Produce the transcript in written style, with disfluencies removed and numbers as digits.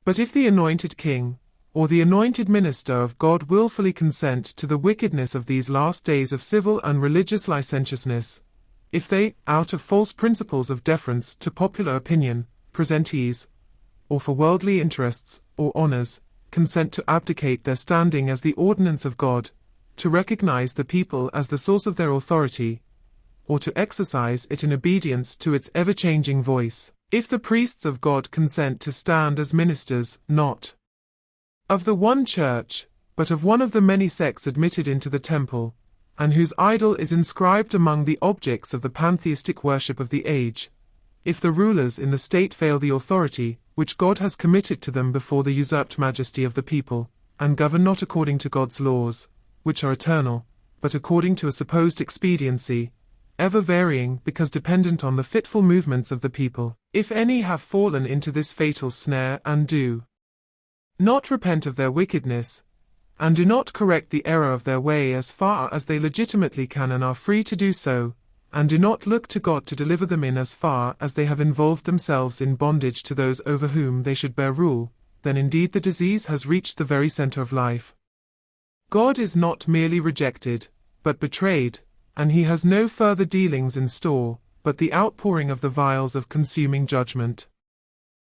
But if the anointed king, or the anointed minister of God willfully consent to the wickedness of these last days of civil and religious licentiousness, if they, out of false principles of deference to popular opinion, presentees, or for worldly interests, or honors, consent to abdicate their standing as the ordinance of God, to recognize the people as the source of their authority, or to exercise it in obedience to its ever-changing voice, if the priests of God consent to stand as ministers, not of the one church, but of one of the many sects admitted into the temple, and whose idol is inscribed among the objects of the pantheistic worship of the age, if the rulers in the state fail the authority which God has committed to them before the usurped majesty of the people, and govern not according to God's laws, which are eternal, but according to a supposed expediency, ever varying because dependent on the fitful movements of the people, if any have fallen into this fatal snare and do not repent of their wickedness, and do not correct the error of their way as far as they legitimately can and are free to do so, and do not look to God to deliver them in as far as they have involved themselves in bondage to those over whom they should bear rule, then indeed the disease has reached the very center of life. God is not merely rejected, but betrayed, and he has no further dealings in store, but the outpouring of the vials of consuming judgment.